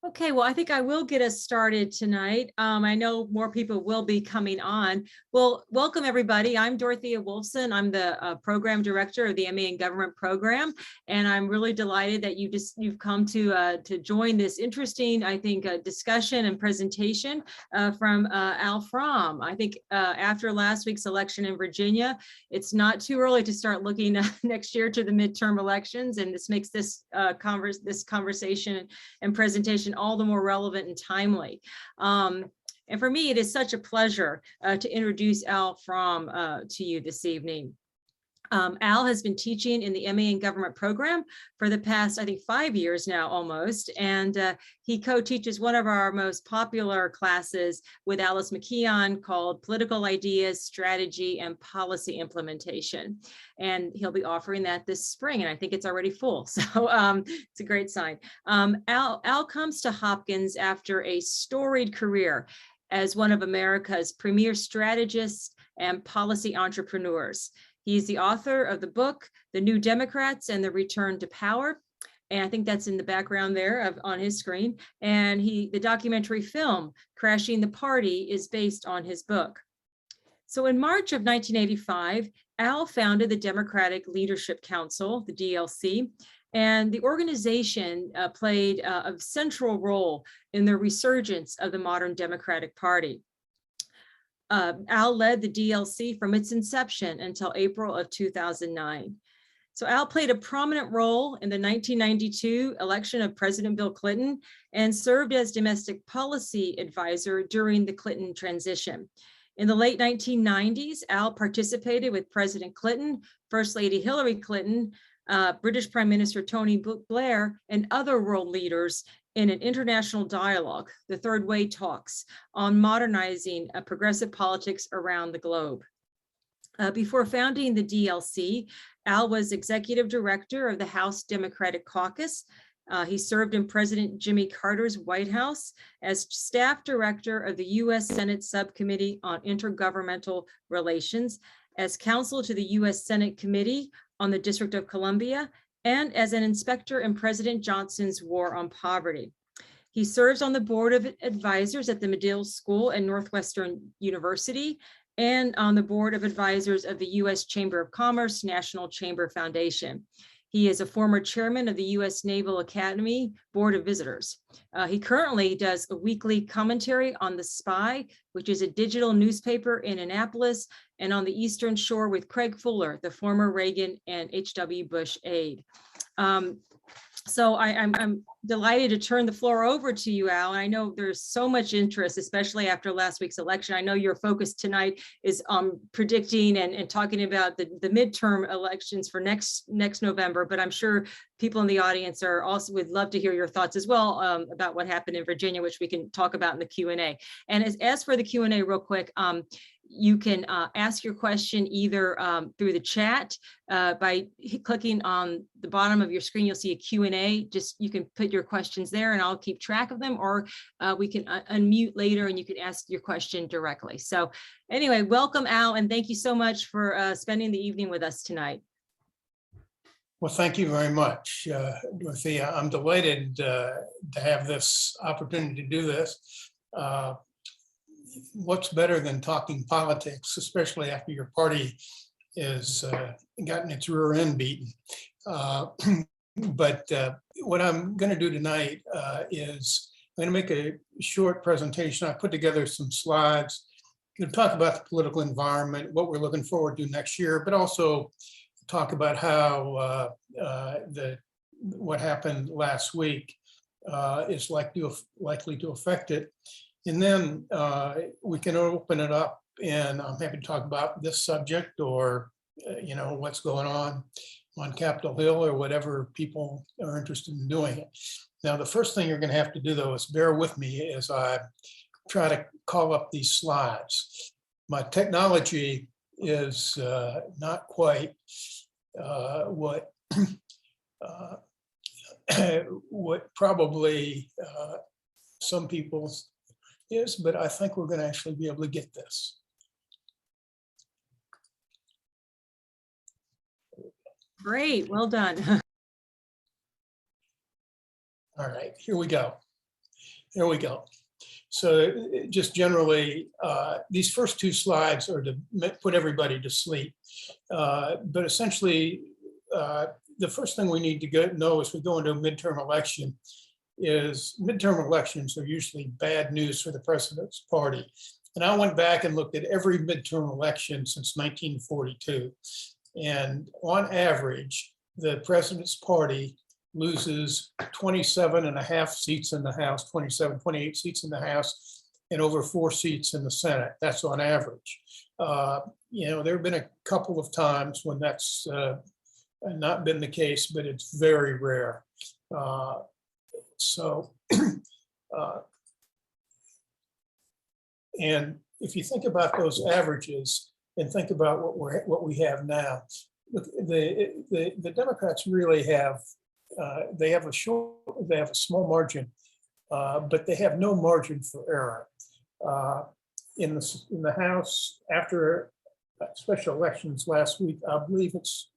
Okay, well, I think I will get us started tonight. I know more people will be coming on. Well, welcome everybody. I'm Dorothea Wolfson. I'm the program director of the MA in Government program, and I'm really delighted that you've come to join this interesting, I think, discussion and presentation from Al Fromm. I think after last week's election in Virginia, it's not too early to start looking next year to the midterm elections, and this makes this conversation and presentation all the more relevant and timely. And for me, it is such a pleasure to introduce Al Fromm to you this evening. Al has been teaching in the MA in Government program for the past, I think, 5 years now almost, and he co-teaches one of our most popular classes with Alice McKeon called Political Ideas, Strategy, and Policy Implementation. And he'll be offering that this spring, and I think it's already full, so it's a great sign. Al comes to Hopkins after a storied career as one of America's premier strategists and policy entrepreneurs. He's the author of the book, The New Democrats and the Return to Power. And I think that's in the background there on his screen. And the documentary film, Crashing the Party, is based on his book. So in March of 1985, Al founded the Democratic Leadership Council, the DLC, and the organization played a central role in the resurgence of the modern Democratic Party. Al led the DLC from its inception until April of 2009. So Al played a prominent role in the 1992 election of President Bill Clinton and served as domestic policy advisor during the Clinton transition. In the late 1990s, Al participated with President Clinton, First Lady Hillary Clinton, British Prime Minister Tony Blair, and other world leaders in an international dialogue, the Third Way Talks, on modernizing progressive politics around the globe. Before founding the DLC, Al was executive director of the House Democratic Caucus. He served in President Jimmy Carter's White House as staff director of the U.S. Senate Subcommittee on Intergovernmental Relations, as counsel to the U.S. Senate Committee on the District of Columbia, and as an inspector in President Johnson's War on Poverty. He serves on the board of advisors at the Medill School and Northwestern University, and on the board of advisors of the U.S. Chamber of Commerce National Chamber Foundation. He is a former chairman of the U.S. Naval Academy Board of Visitors. He currently does a weekly commentary on The Spy, which is a digital newspaper in Annapolis and on the Eastern Shore with Craig Fuller, the former Reagan and H.W. Bush aide. So I'm delighted to turn the floor over to you, Al. And I know there's so much interest, especially after last week's election. I know your focus tonight is predicting and talking about the midterm elections for next November, but I'm sure people in the audience are also would love to hear your thoughts as well about what happened in Virginia, which we can talk about in the Q&A. And as for the Q&A real quick, you can ask your question either through the chat by clicking on the bottom of your screen. You'll see a Q&A. Just you can put your questions there and I'll keep track of them, or we can unmute later and you can ask your question directly. So anyway, welcome, Al, and thank you so much for spending the evening with us tonight. Well, thank you very much, Dorothea. I'm delighted to have this opportunity to do this. What's better than talking politics, especially after your party has gotten its rear end beaten. But what I'm going to do tonight is I'm going to make a short presentation. I put together some slides. I'm going to talk about the political environment, what we're looking forward to next year, but also talk about how what happened last week is likely to affect it. And then we can open it up, and I'm happy to talk about this subject or, what's going on Capitol Hill or whatever people are interested in doing it. Now, the first thing you're going to have to do, though, is bear with me as I try to call up these slides. My technology is not quite what probably some people's is, but I think we're going to actually be able to get this. Great, well done. All right, here we go. There we go. So just generally, these first two slides are to put everybody to sleep. But essentially, the first thing we need to know as we go into a midterm election is midterm elections are usually bad news for the president's party. And I went back and looked at every midterm election since 1942. And on average, the president's party loses 27.5 seats in the House, 27, 28 seats in the House, and over 4 seats in the Senate. That's on average. There have been a couple of times when that's not been the case, but it's very rare. And if you think about those averages and think about what we have now, look, the Democrats really have they have a small margin, but they have no margin for error. In the House, after special elections last week, I believe it's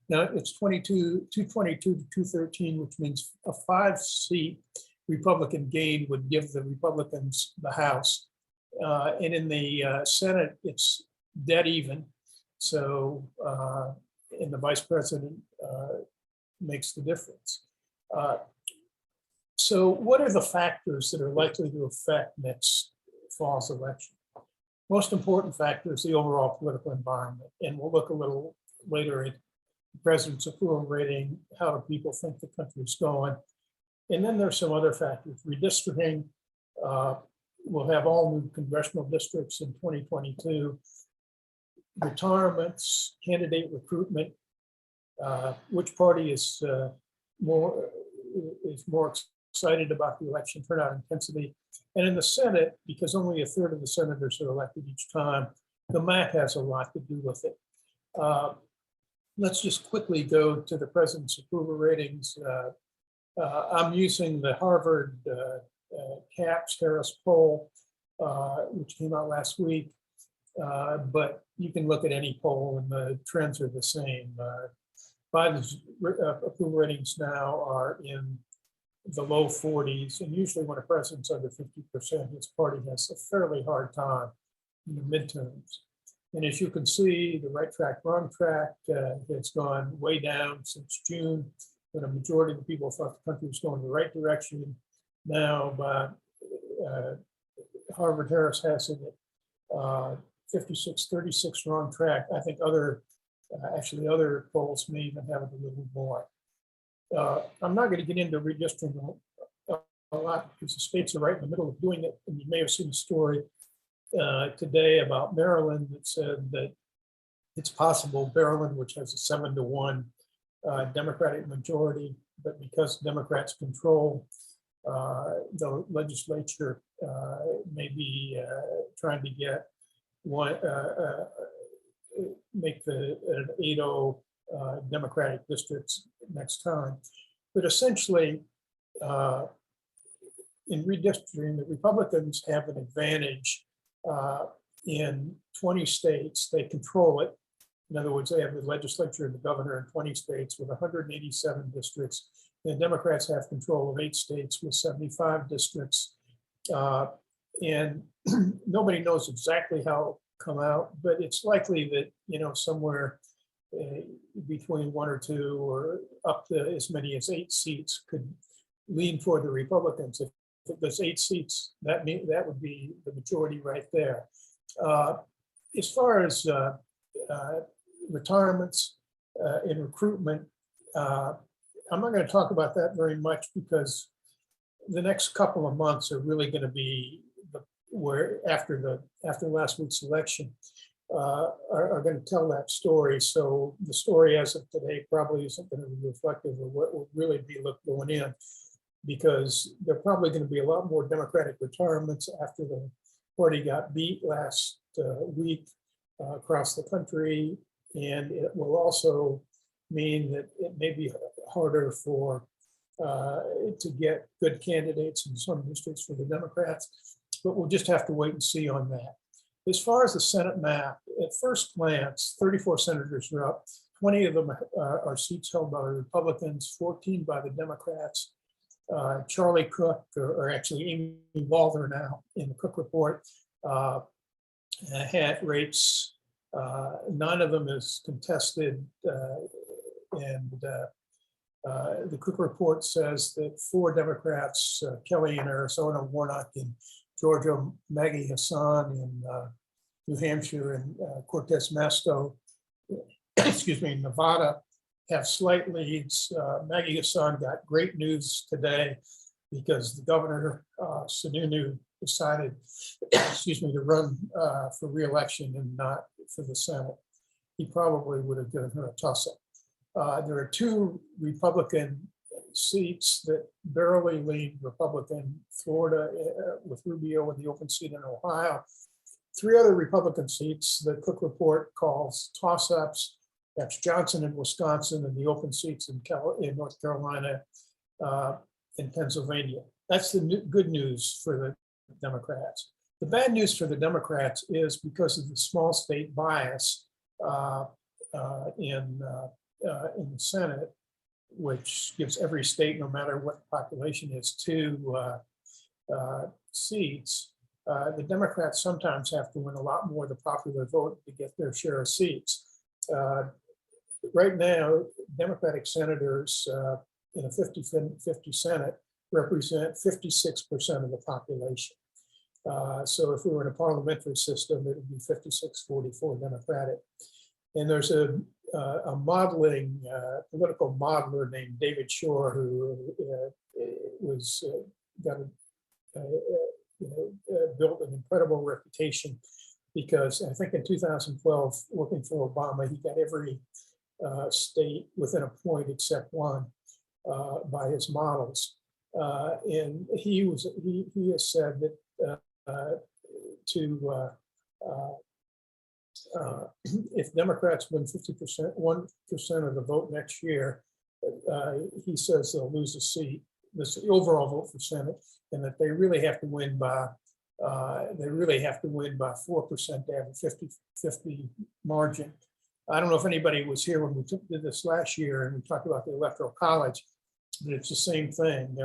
222 to 213, which means a 5-seat Republican gain would give the Republicans the House. And in the Senate, it's dead even. So, and the vice president makes the difference. So what are the factors that are likely to affect next fall's election? Most important factor is the overall political environment. And we'll look a little later at the president's approval rating, how do people think the country's going? And then there's some other factors. Redistricting, we'll have all new congressional districts in 2022. Retirements, candidate recruitment, which party is more excited about the election turnout intensity. And in the Senate, because only 1/3 of the senators are elected each time, the math has a lot to do with it. Let's just quickly go to the president's approval ratings. I'm using the Harvard Harris poll, which came out last week, but you can look at any poll and the trends are the same. Biden's approval ratings now are in the low 40s, and usually when a president's under 50%, his party has a fairly hard time in the midterms. And as you can see, the right track, wrong track has gone way down since June, when a majority of the people thought the country was going the right direction. Now, Harvard Harris has it at 56-36 wrong track. I think other polls may even have it a little more. I'm not going to get into redistricting a lot because the states are right in the middle of doing it. And you may have seen a story today about Maryland that said that it's possible Maryland, which has a 7-1 Democratic majority, but because Democrats control the legislature, may be trying to get one, make an 8-0 Democratic districts next time. But essentially, in redistricting, the Republicans have an advantage in 20 states. They control it. In other words, they have the legislature and the governor in 20 states with 187 districts. The Democrats have control of 8 states with 75 districts. And nobody knows exactly how it'll come out, but it's likely that, somewhere between 1 or 2 or up to as many as 8 seats could lean toward the Republicans. If there's 8 seats, that would be the majority right there. As far as retirements and recruitment, I'm not going to talk about that very much because the next couple of months are really going to be where after last week's election are going to tell that story. So the story as of today probably isn't going to be reflective of what will really be going in, because there are probably going to be a lot more Democratic retirements after the party got beat last week across the country. And it will also mean that it may be harder to get good candidates in some districts for the Democrats, but we'll just have to wait and see on that. As far as the Senate map, at first glance, 34 senators are up. 20 of them are seats held by Republicans, 14 by the Democrats. Charlie Cook, or actually Amy Walther now in the Cook report, had rates. None of them is contested, and the Cook report says that 4 Democrats, Kelly in Arizona, Warnock in Georgia, Maggie Hassan in New Hampshire, and Cortez Masto, excuse me, Nevada, have slight leads. Maggie Hassan got great news today because the governor, Sununu, decided, excuse me, to run for re-election and not for the Senate. He probably would have given her a toss-up. There are 2 Republican seats that barely lean Republican: Florida with Rubio and the open seat in Ohio. 3 other Republican seats the Cook report calls toss-ups. That's Johnson in Wisconsin and the open seats in North Carolina and Pennsylvania. That's the good news for the Democrats. The bad news for the Democrats is because of the small state bias in the Senate, which gives every state, no matter what the population is, 2 seats. The Democrats sometimes have to win a lot more of the popular vote to get their share of seats. Right now, Democratic senators in a 50-50 Senate represent 56% of the population. So if we were in a parliamentary system, it would be 56-44 Democratic. And there's a modeling, political modeler named David Shore, who was built an incredible reputation because I think in 2012, working for Obama, he got every state within a point except 1 by his models. And he has said that if Democrats win 1% of the vote next year, he says they'll lose a seat, the overall vote for Senate, and that they really have to win by 4% to have a 50-50 margin. I don't know if anybody was here when we did this last year and we talked about the Electoral College, but it's the same thing.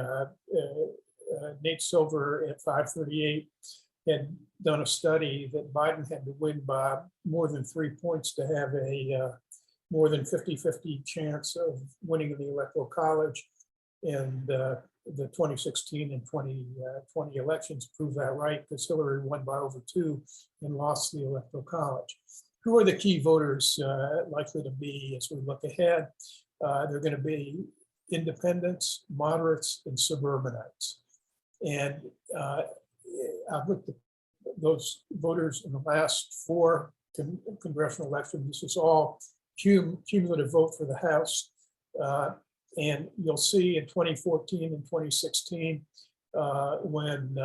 Nate Silver at 538 had done a study that Biden had to win by more than 3 points to have a more than 50-50 chance of winning in the Electoral College. And the 2016 and 2020 elections proved that right, because Hillary won by over 2 and lost the Electoral College. Who are the key voters likely to be as we look ahead? They're going to be independents, moderates, and suburbanites. And I've looked at those voters in the last 4 congressional elections. This is all cumulative vote for the House. And you'll see in 2014 and 2016, when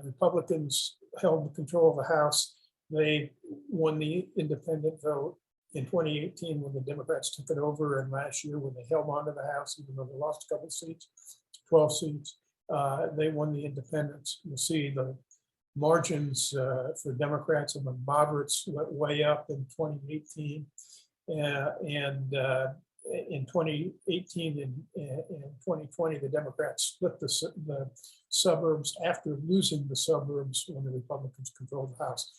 Republicans held control of the House, they won the independent vote. In 2018, when the Democrats took it over, and last year when they held on to the House, even though they lost a couple of seats, 12 seats, they won the independents. You'll see the margins for Democrats and the moderates went way up in 2018. And in 2018 and 2020, the Democrats split the suburbs after losing the suburbs when the Republicans controlled the House.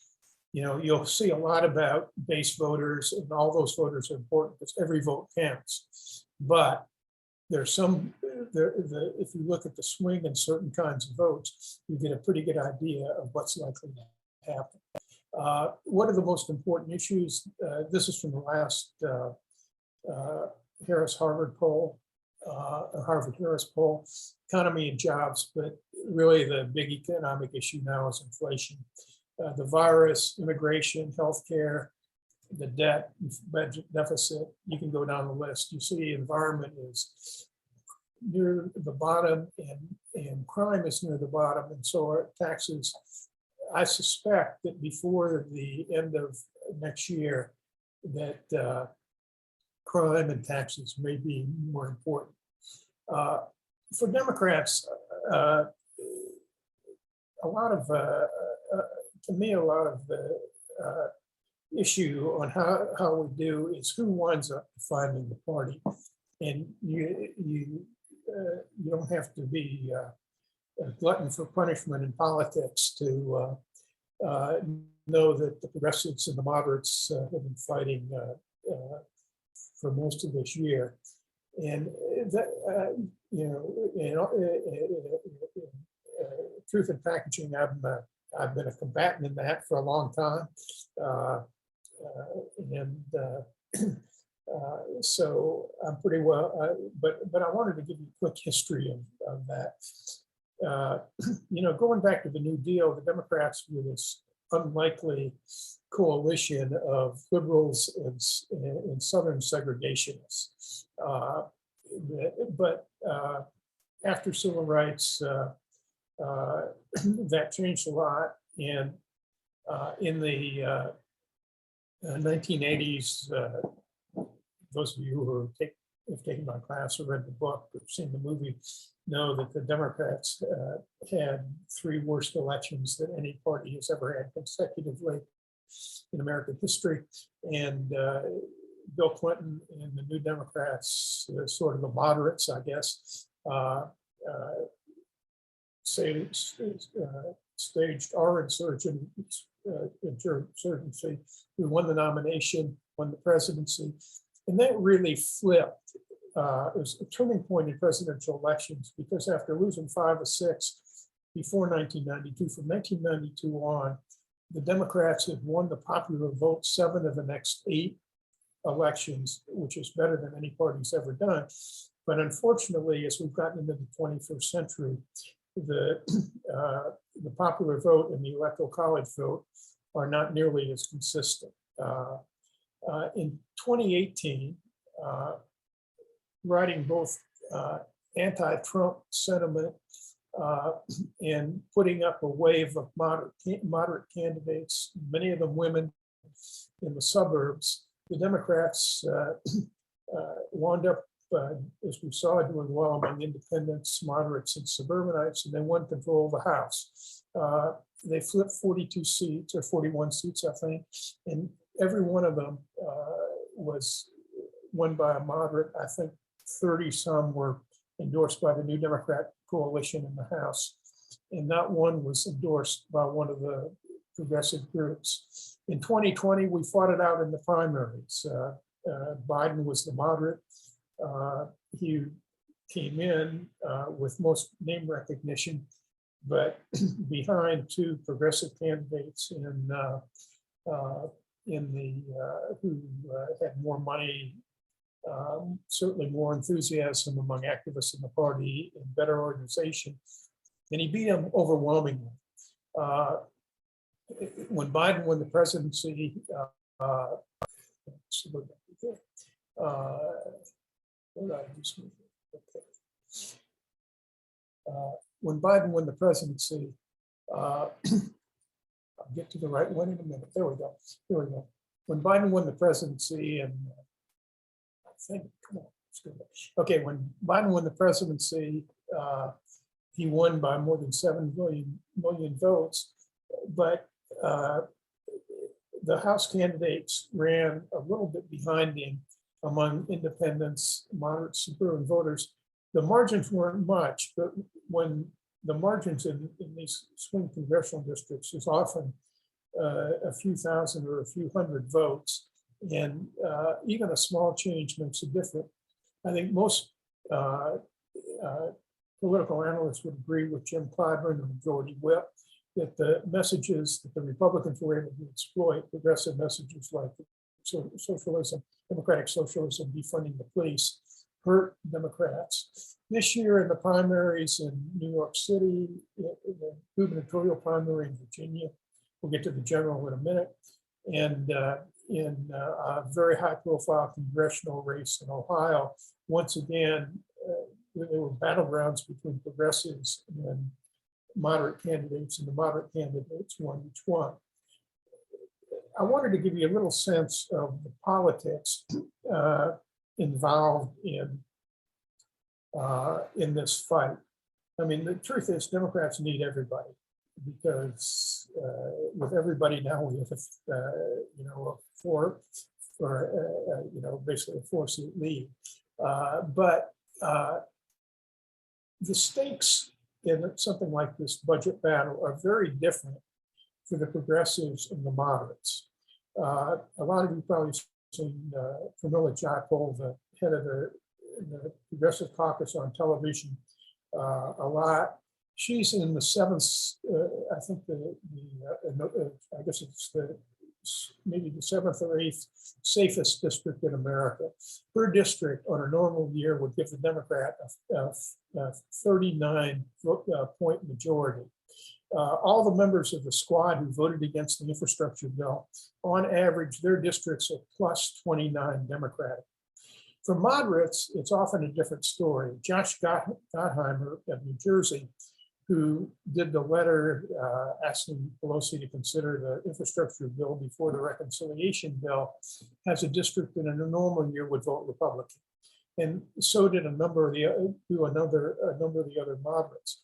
You know, you'll see a lot about base voters, and all those voters are important because every vote counts. But there's some, if you look at the swing in certain kinds of votes, you get a pretty good idea of what's likely to happen. What are the most important issues? This is from the last Harris-Harvard poll, Harvard-Harris poll, economy and jobs, but really the big economic issue now is inflation. The virus, immigration, healthcare, the debt, budget deficit, you can go down the list. You see environment is near the bottom and crime is near the bottom, and so are taxes. I suspect that before the end of next year that crime and taxes may be more important. For Democrats, a lot of to me, a lot of the issue on how we do is who winds up defining the party. And you you don't have to be a glutton for punishment in politics to know that the progressives and the moderates have been fighting for most of this year. And that, truth in packaging, I've been a combatant in that for a long time. So I'm pretty well, but I wanted to give you a quick history of that. Going back to the New Deal, the Democrats were this unlikely coalition of liberals and Southern segregationists. But after civil rights, that changed a lot. And in the 1980s, those of you who have taken my class or read the book or seen the movie know that the Democrats had 3 worst elections that any party has ever had consecutively in American history. And Bill Clinton and the New Democrats, sort of the moderates, I guess, staged our insurgency. We won the nomination, won the presidency, and that really flipped. It was a turning point in presidential elections because after losing 5 of 6 before 1992, from 1992 on, the Democrats had won the popular vote 7 of the next 8 elections, which is better than any party's ever done. But unfortunately, as we've gotten into the 21st century, the popular vote and the electoral college vote are not nearly as consistent. In 2018, writing both anti-Trump sentiment and putting up a wave of moderate candidates, many of them women in the suburbs, the Democrats wound up, as we saw, doing well among independents, moderates, and suburbanites, and they won control of the House. They flipped 42 seats, or 41 seats, I think, and every one of them was won by a moderate. I think 30 some were endorsed by the New Democrat coalition in the House, and not one was endorsed by one of the progressive groups. In 2020, we fought it out in the primaries. Biden was the moderate. He came in with most name recognition, but behind 2 progressive candidates who had more money, certainly more enthusiasm among activists in the party and better organization, and he beat them overwhelmingly. When Biden won the presidency, when Biden won the presidency, I'll get to the right one in a minute. There we go. Here we go. When Biden won the presidency, and I think, come on, okay, when Biden won the presidency, he won by more than 7 million votes, but the House candidates ran a little bit behind him among independents, moderate, suburban voters. The margins weren't much, but when the margins in these swing congressional districts is often a few thousand or a few hundred votes, and even a small change makes a difference. I think most political analysts would agree with Jim Clyburn, the majority whip, that the messages that the Republicans were able to exploit, progressive messages like socialism, democratic socialism, defunding the police, hurt Democrats. This year in the primaries in New York City, the gubernatorial primary in Virginia, we'll get to the general in a minute, and in a very high profile congressional race in Ohio, once again, there were battlegrounds between progressives and moderate candidates, and the moderate candidates won each one. I wanted to give you a little sense of the politics involved in this fight. I mean, the truth is, Democrats need everybody, because with everybody now we have basically a 4-seat lead. But the stakes in something like this budget battle are very different for the progressives and the moderates. A lot of you probably seen Camilla Jacol, the head of the Progressive Caucus on television, a lot. She's in the seventh, I think I guess it's maybe the seventh or eighth safest district in America. Her district on a normal year would give the Democrat a 39 point majority. All the members of the squad who voted against the infrastructure bill, on average, their districts are plus 29 Democratic. For moderates, it's often a different story. Josh Gottheimer of New Jersey, who did the letter asking Pelosi to consider the infrastructure bill before the reconciliation bill, has a district that in a normal year would vote Republican. And so did a number of the other moderates.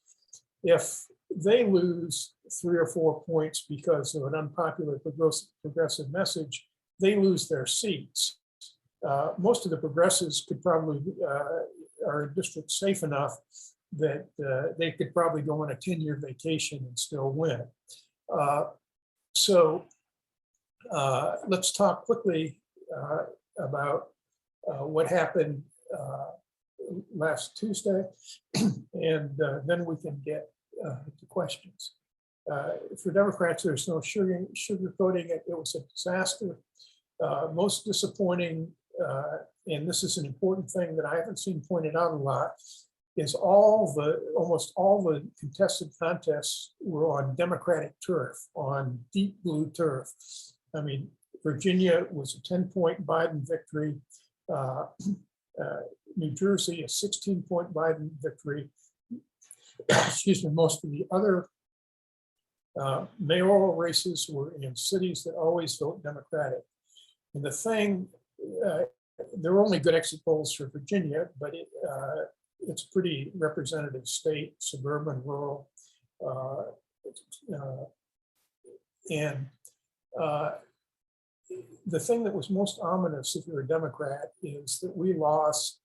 If they lose 3 or 4 points because of an unpopular progressive message, they lose their seats. Most of the progressives could probably are in districts safe enough that they could probably go on a 10-year vacation and still win. So let's talk quickly about what happened last Tuesday, and then we can get to questions. For Democrats, there's no sugarcoating it. It was a disaster. Most disappointing, and this is an important thing that I haven't seen pointed out a lot, is almost all the contested contests were on Democratic turf, on deep blue turf. I mean, Virginia was a 10-point Biden victory. New Jersey, a 16-point Biden victory. Excuse me, most of the other mayoral races were in cities that always vote Democratic. And the thing, there were only good exit polls for Virginia, but it's a pretty representative state, suburban, rural. And the thing that was most ominous if you're a Democrat is that we lost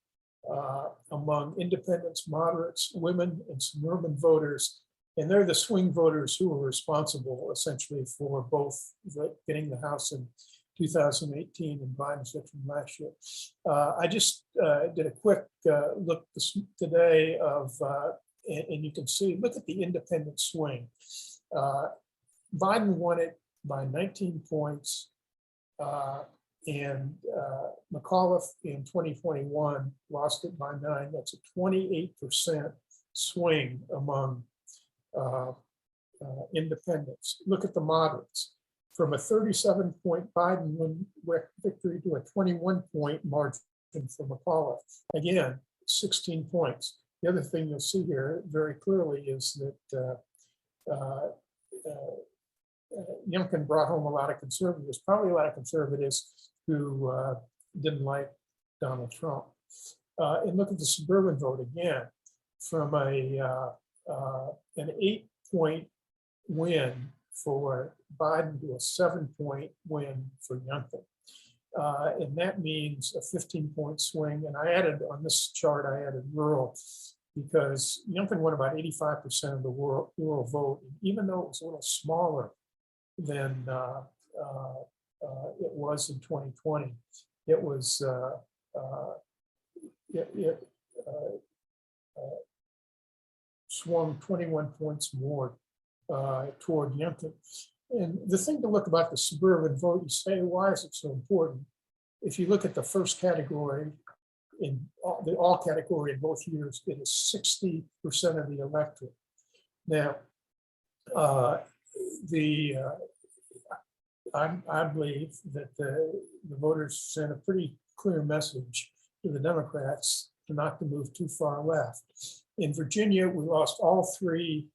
among independents, moderates, women, and suburban voters. And they're the swing voters who were responsible essentially for both getting the House in 2018 and Biden's victory last year. I just did a quick look today of, and you can see, look at the independent swing. Biden won it by 19 points, and McAuliffe in 2021 lost it by 9. That's a 28% swing among independents. Look at the moderates. From a 37-point Biden victory to a 21-point margin for McAuliffe. Again, 16 points. The other thing you'll see here very clearly is that Youngkin brought home a lot of conservatives, probably a lot of conservatives who didn't like Donald Trump. And look at the suburban vote again, from an 8-point win for Biden to a 7-point win for Youngkin. And that means a 15-point swing. And I added on this chart, I added rural because Youngkin won about 85% of the rural vote. And even though it was a little smaller than it was in 2020, it was swung 21 points more toward Youngkin. And the thing to look about the suburban vote, you say, why is it so important? If you look at the first category, in the all category in both years, it is 60% of the electorate. Now, I believe that the voters sent a pretty clear message to the Democrats to not to move too far left. In Virginia, we lost all 3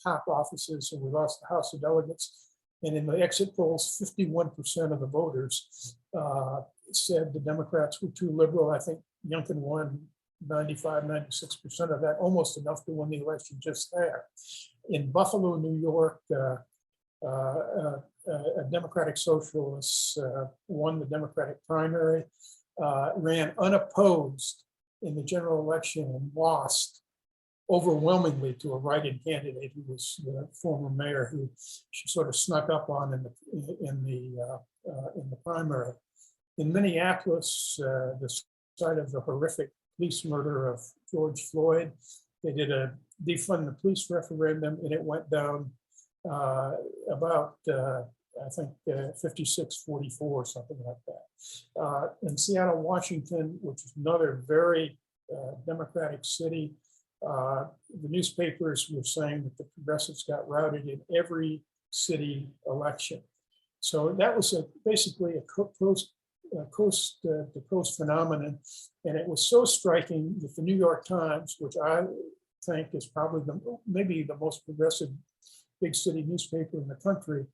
top offices, and we lost the House of Delegates. And in the exit polls, 51% of the voters said the Democrats were too liberal. I think Youngkin won 95, 96% of that, almost enough to win the election just there. In Buffalo, New York, a Democratic socialist won the Democratic primary, ran unopposed in the general election and lost overwhelmingly to a write-in candidate who was the former mayor, who she sort of snuck up on in the primary. In Minneapolis, the site of the horrific police murder of George Floyd, they did a defund the police referendum, and it went down about I think 56-44 or something like that. In Seattle, Washington, which is another very Democratic city, the newspapers were saying that the progressives got routed in every city election. So that was basically a coast-to-coast phenomenon. And it was so striking that the New York Times, which I think is probably maybe the most progressive big city newspaper in the country,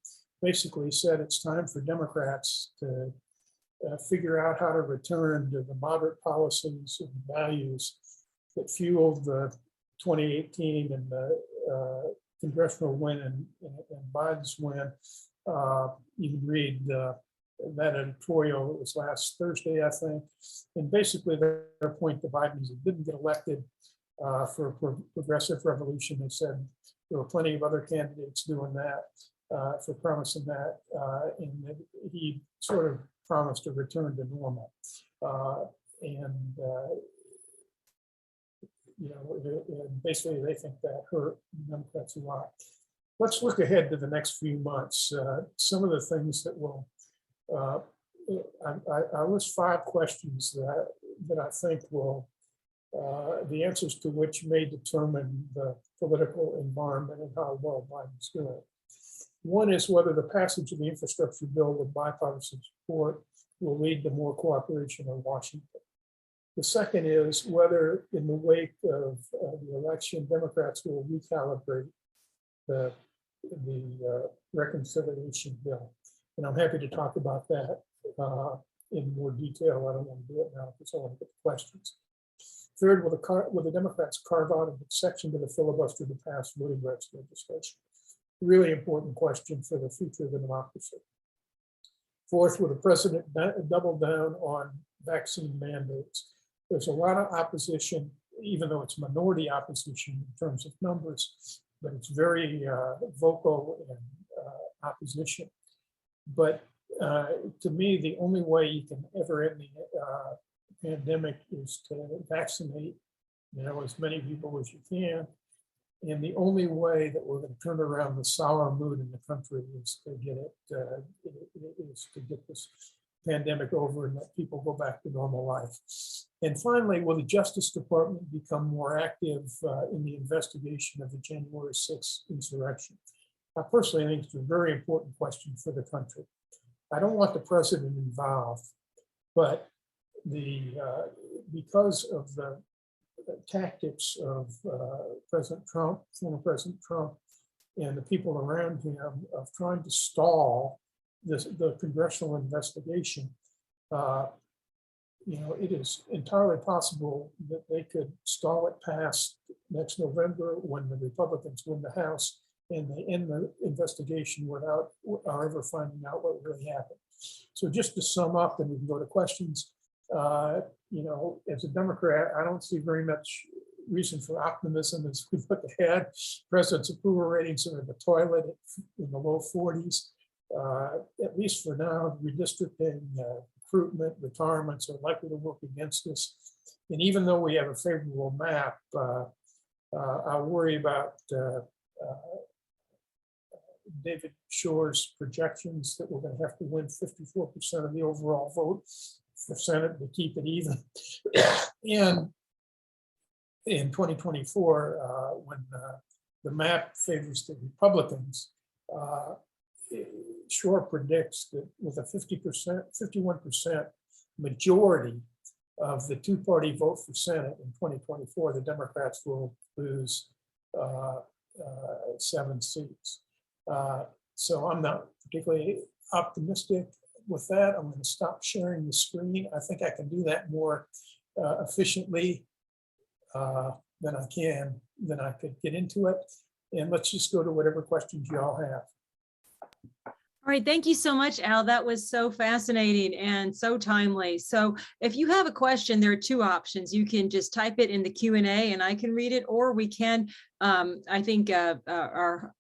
basically said it's time for Democrats to figure out how to return to the moderate policies and values that fueled the 2018 and the congressional win and Biden's win. You can read that editorial. It was last Thursday, I think. And basically their point to Biden is he didn't get elected for a progressive revolution. They said there were plenty of other candidates doing that, for promising that. And he sort of promised a return to normal. You know, basically they think that hurt Democrats a lot. Let's look ahead to the next few months. Some of the things that will, I list 5 questions that I think will, the answers to which may determine the political environment and how well Biden's doing. One is whether the passage of the infrastructure bill with bipartisan support will lead to more cooperation in Washington. The second is whether in the wake of the election, Democrats will recalibrate the reconciliation bill. And I'm happy to talk about that in more detail. I don't want to do it now because I want to get the questions. Third, will the Democrats carve out an exception to the filibuster to pass voting rights legislation? Really important question for the future of the democracy. Fourth, will the president double down on vaccine mandates? There's a lot of opposition, even though it's minority opposition in terms of numbers, but it's very vocal in opposition. But to me, the only way you can ever end the pandemic is to vaccinate, as many people as you can. And the only way that we're going to turn around the sour mood in the country is to get this pandemic over and let people go back to normal life. And finally, will the Justice Department become more active in the investigation of the January 6th insurrection? I personally think it's a very important question for the country. I don't want the president involved, but because of the tactics of President Trump, former President Trump, and the people around him of trying to stall the congressional investigation, it is entirely possible that they could stall it past next November when the Republicans win the House and they end the investigation without our ever finding out what really happened. So just to sum up, and we can go to questions, as a Democrat, I don't see very much reason for optimism as we look ahead. President's approval ratings are in the toilet in the low 40s. At least for now, redistricting, recruitment, retirements are likely to work against us. And even though we have a favorable map, I worry about David Shore's projections that we're going to have to win 54% of the overall vote for Senate to keep it even. And in 2024, when the map favors the Republicans, Shore predicts that with a 51% majority of the two-party vote for Senate in 2024, the Democrats will lose 7 seats. So I'm not particularly optimistic with that. I'm going to stop sharing the screen. I think I can do that more efficiently than I could get into it. And let's just go to whatever questions you all have. All right, thank you so much, Al. That was so fascinating and so timely. So if you have a question, there are two options. You can just type it in the Q&A and I can read it, or we can, I think our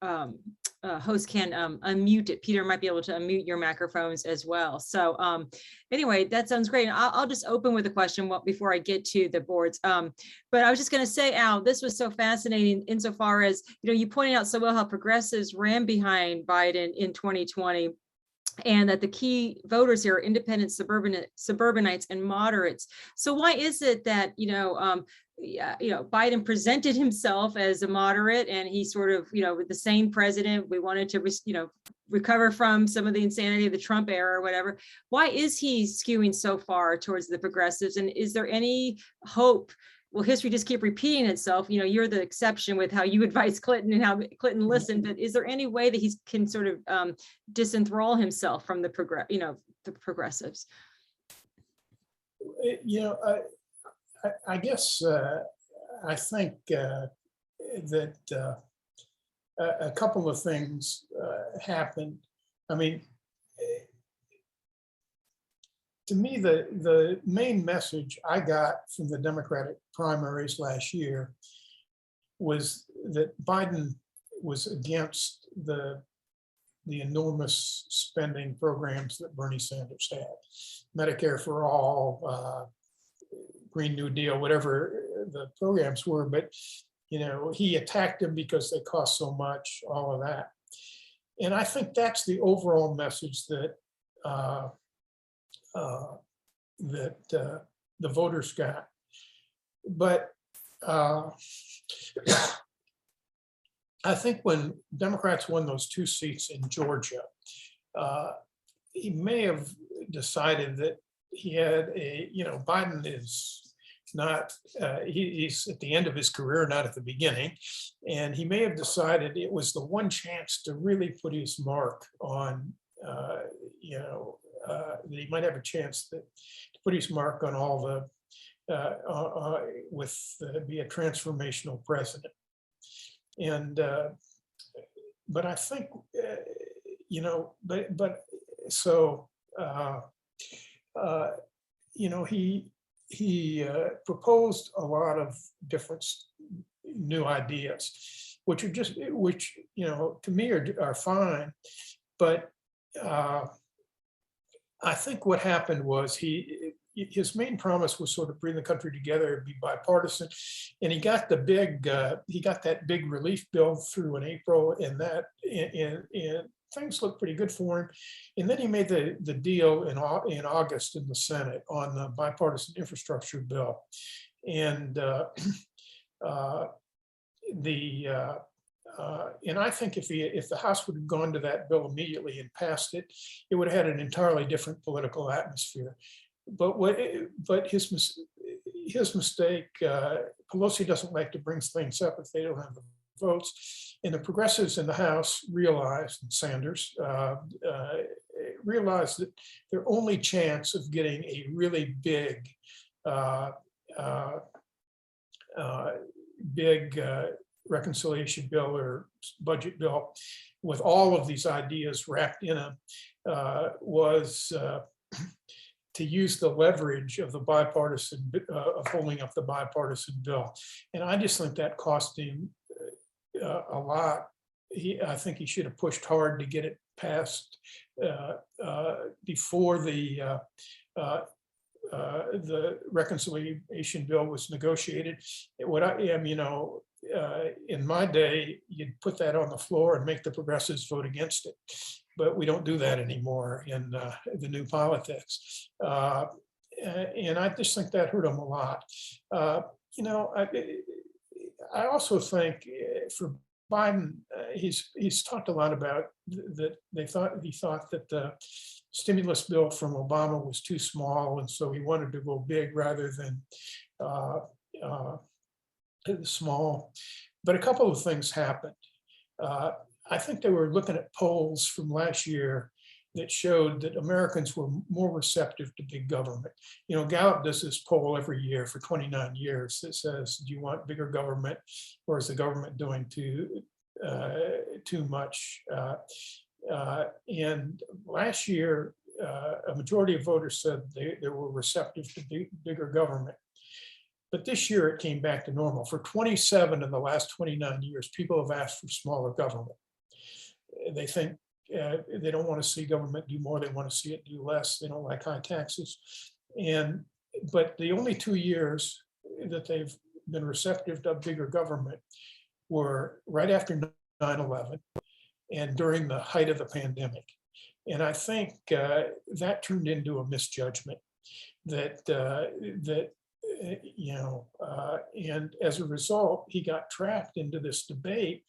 host can unmute it. Peter might be able to unmute your microphones as well. So anyway, that sounds great. I'll just open with a question before I get to the boards. But I was just going to say, Al, this was so fascinating insofar as, you pointed out so well how progressives ran behind Biden in 2020. And that the key voters here are independent suburbanites and moderates. So why is it that, Biden presented himself as a moderate, and he sort of, with the same president, we wanted to, recover from some of the insanity of the Trump era or whatever. Why is he skewing so far towards the progressives? And is there any hope? Well, history just keep repeating itself. You're the exception with how you advise Clinton and how Clinton listened. But is there any way that he can sort of disenthrall himself from the progressives? I guess I think that a couple of things happened. I mean, to me, the main message I got from the Democratic primaries last year was that Biden was against the enormous spending programs that Bernie Sanders had, Medicare for all, Green New Deal, whatever the programs were. But, he attacked them because they cost so much, all of that. And I think that's the overall message that the voters got. But I think when Democrats won those 2 seats in Georgia, he may have decided that he had Biden is not, he's at the end of his career, not at the beginning. And he may have decided it was the one chance to really put his mark on, that he might have a chance to put his mark on all the, be a transformational president. And, but I think, he proposed a lot of different new ideas, which are just, to me are fine. But I think what happened was his main promise was sort of bring the country together, be bipartisan, and he got that big relief bill through in April, and things looked pretty good for him. And then he made the deal in August in the Senate on the bipartisan infrastructure bill, and and I think if the House would have gone to that bill immediately and passed it, it would have had an entirely different political atmosphere. But his mistake, Pelosi doesn't like to bring things up if they don't have the votes. And the progressives in the House realized, and Sanders realized that their only chance of getting a really big reconciliation bill or budget bill with all of these ideas wrapped in them was to use the leverage of the bipartisan, of holding up the bipartisan bill. And I just think that cost him a lot. I think he should have pushed hard to get it passed before the reconciliation bill was negotiated. In my day, you'd put that on the floor and make the progressives vote against it. But we don't do that anymore in the new politics. And I just think that hurt him a lot. I also think for Biden, he's talked a lot about that he thought that the stimulus bill from Obama was too small, and so he wanted to go big rather than small. But a couple of things happened. I think they were looking at polls from last year that showed that Americans were more receptive to big government. Gallup does this poll every year for 29 years that says, do you want bigger government, or is the government doing too much? And last year, a majority of voters said they were receptive to bigger government. But this year it came back to normal. For 27 of the last 29 years, people have asked for smaller government. They think they don't want to see government do more. They want to see it do less. They don't like high taxes. But the only 2 years that they've been receptive to bigger government were right after 9/11 and during the height of the pandemic. And I think that turned into a misjudgment and as a result, he got trapped into this debate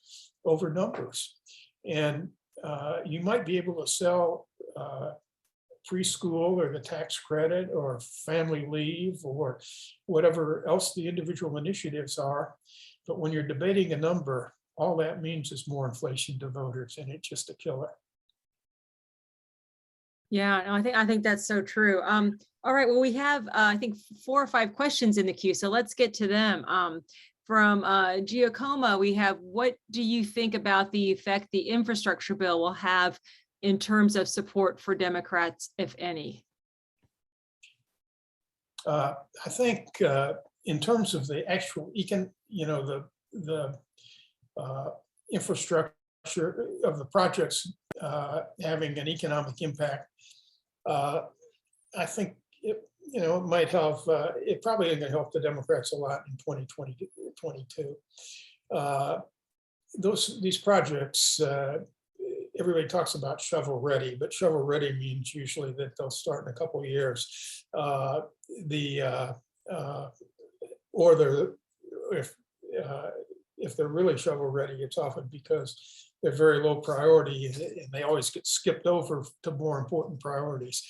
over numbers. And you might be able to sell preschool or the tax credit or family leave or whatever else the individual initiatives are. But when you're debating a number, all that means is more inflation to voters, and it's just a killer. Yeah, no, I think that's so true. All right, well, we have I think 4 or 5 questions in the queue, so let's get to them. From Giacomo, we have, what do you think about the effect the infrastructure bill will have in terms of support for Democrats, if any? I think in terms of the actual the infrastructure of the projects having an economic impact, I think it might have, it probably isn't going to help the Democrats a lot in 2022. These projects, everybody talks about shovel ready, but shovel ready means usually that they'll start in a couple of years. If they're really shovel ready, it's often because they're very low priority and they always get skipped over to more important priorities.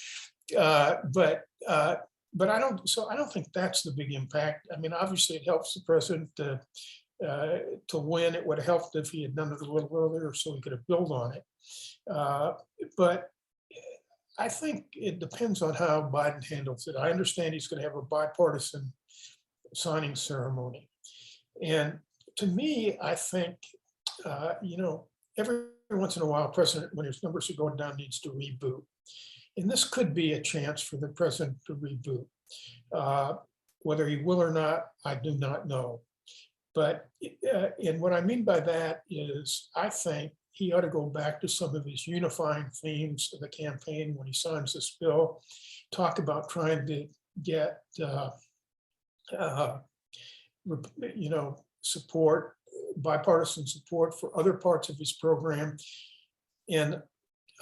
But I don't think that's the big impact. I mean, obviously it helps the president to win. It would have helped if he had done it a little earlier so he could have built on it. But I think it depends on how Biden handles it. I understand he's going to have a bipartisan signing ceremony. And to me, I think, every once in a while, president, when his numbers are going down, needs to reboot. And this could be a chance for the president to reboot. Whether he will or not, I do not know. But and what I mean by that is, I think he ought to go back to some of his unifying themes of the campaign when he signs this bill, talk about trying to get support, bipartisan support for other parts of his program. And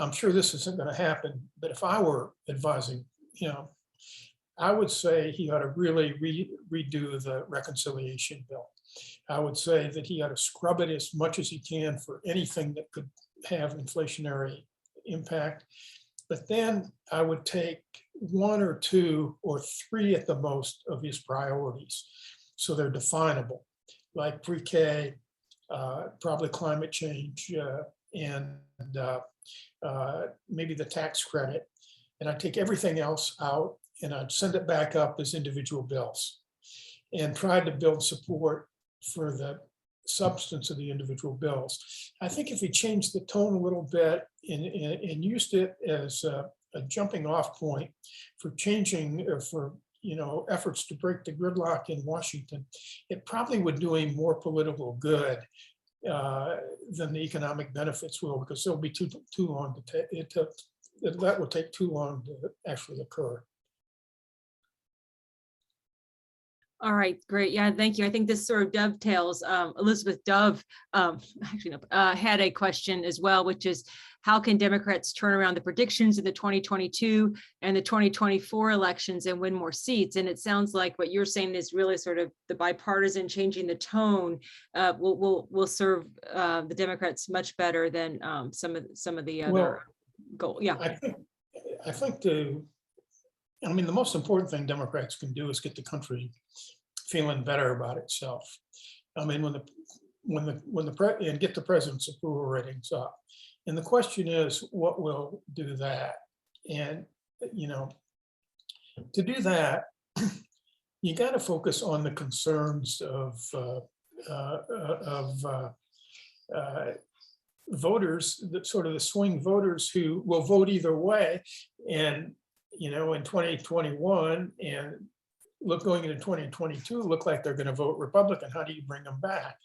I'm sure this isn't going to happen, but if I were advising, I would say he ought to really redo the reconciliation bill. I would say that he ought to scrub it as much as he can for anything that could have inflationary impact. But then I would take 1 or 2 or 3 at the most of his priorities, so they're definable, like pre-K, probably climate change, and maybe the tax credit. And I'd take everything else out and I'd send it back up as individual bills and try to build support for the substance of the individual bills. I think if he changed the tone a little bit and used it as a jumping off point for changing, for efforts to break the gridlock in Washington, it probably would do him more political good than the economic benefits will, because it'll be too long to take. That will take too long to actually occur. All right, great. Yeah, thank you. I think this sort of dovetails. Elizabeth Dove had a question as well, which is, how can Democrats turn around the predictions in the 2022 and the 2024 elections and win more seats? And it sounds like what you're saying is really sort of the bipartisan changing the tone will serve the Democrats much better than some of the other goals. Yeah, I think the most important thing Democrats can do is get the country feeling better about itself. I mean, and get the president's approval ratings up. And the question is, what will do that? And to do that, you got to focus on the concerns of voters, sort of the swing voters who will vote either way. And, in 2021 and going into 2022, look like they're going to vote Republican. How do you bring them back?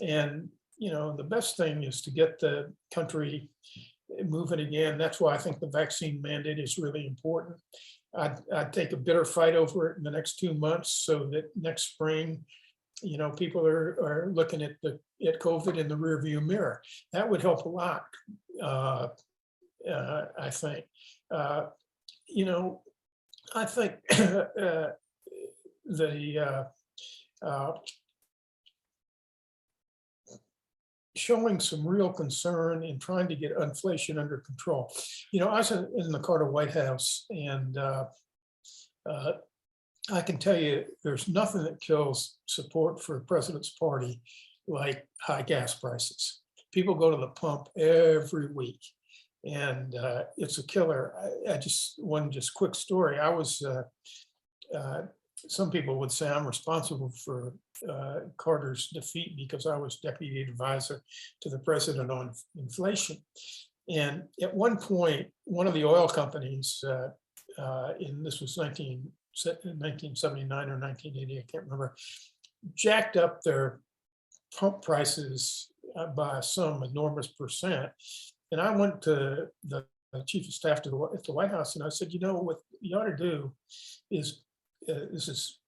And, the best thing is to get the country moving again. That's why I think the vaccine mandate is really important. I'd take a bitter fight over it in the next 2 months so that next spring, people are looking at COVID in the rearview mirror. That would help a lot, I think. I think showing some real concern in trying to get inflation under control. I was in the Carter White House, and I can tell you there's nothing that kills support for a president's party like high gas prices. People go to the pump every week, and it's a killer. One quick story. I was, some people would say I'm responsible for Carter's defeat because I was deputy advisor to the president on inflation. And at one point, one of the oil companies, this was 1979 or 1980, I can't remember, jacked up their pump prices by some enormous percent. And I went to the chief of staff at the White House, and I said, what you ought to do is, this is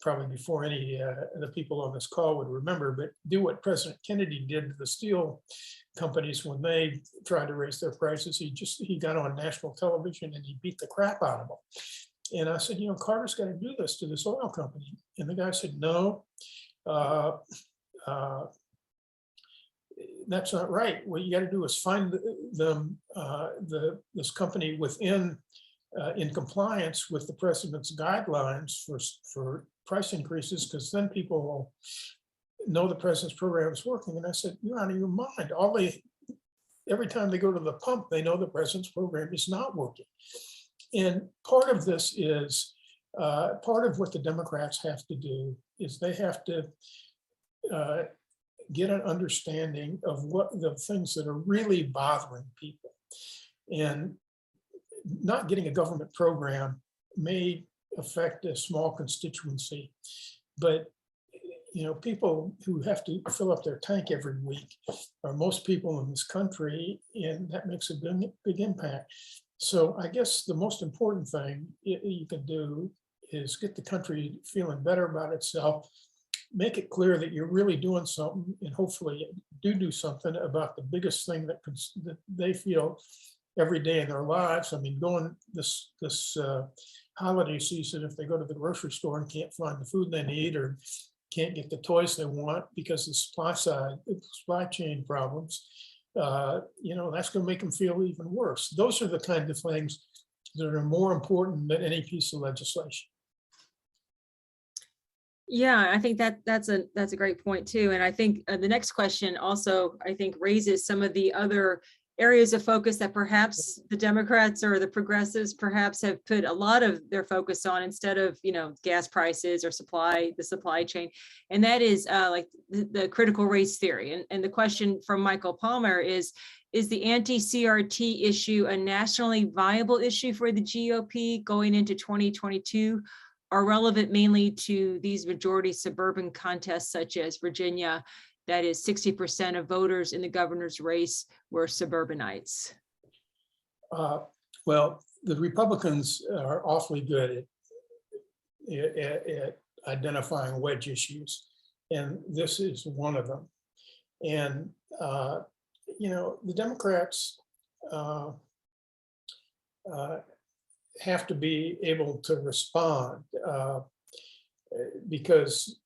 probably before any of the people on this call would remember, but do what President Kennedy did to the steel companies when they tried to raise their prices. He got on national television and he beat the crap out of them. And I said, Carter's got to do this to this oil company. And the guy said, no, that's not right. What you got to do is find them, this company within, in compliance with the president's guidelines for price increases, because then people will know the president's program is working. And I said, you're out of your mind. Every time they go to the pump, they know the president's program is not working. And part of this is, part of what the Democrats have to do is they have to get an understanding of what the things that are really bothering people. And not getting a government program may affect a small constituency, but people who have to fill up their tank every week are most people in this country, and that makes a big impact. So I guess the most important thing you can do is get the country feeling better about itself, make it clear that you're really doing something, and hopefully do something about the biggest thing that they feel every day in their lives. I mean, going this holiday season, if they go to the grocery store and can't find the food they need or can't get the toys they want because the supply chain problems, that's going to make them feel even worse. Those are the kind of things that are more important than any piece of legislation. Yeah, I think that's a great point too. And I think the next question also, I think, raises some of the other areas of focus that perhaps the Democrats or the progressives perhaps have put a lot of their focus on instead of, gas prices or the supply chain. And that is like the critical race theory. And the question from Michael Palmer is the anti-CRT issue a nationally viable issue for the GOP going into 2022? Are relevant mainly to these majority suburban contests such as Virginia, that is 60% of voters in the governor's race were suburbanites? Well, the Republicans are awfully good at identifying wedge issues, and this is one of them. And, the Democrats have to be able to respond because,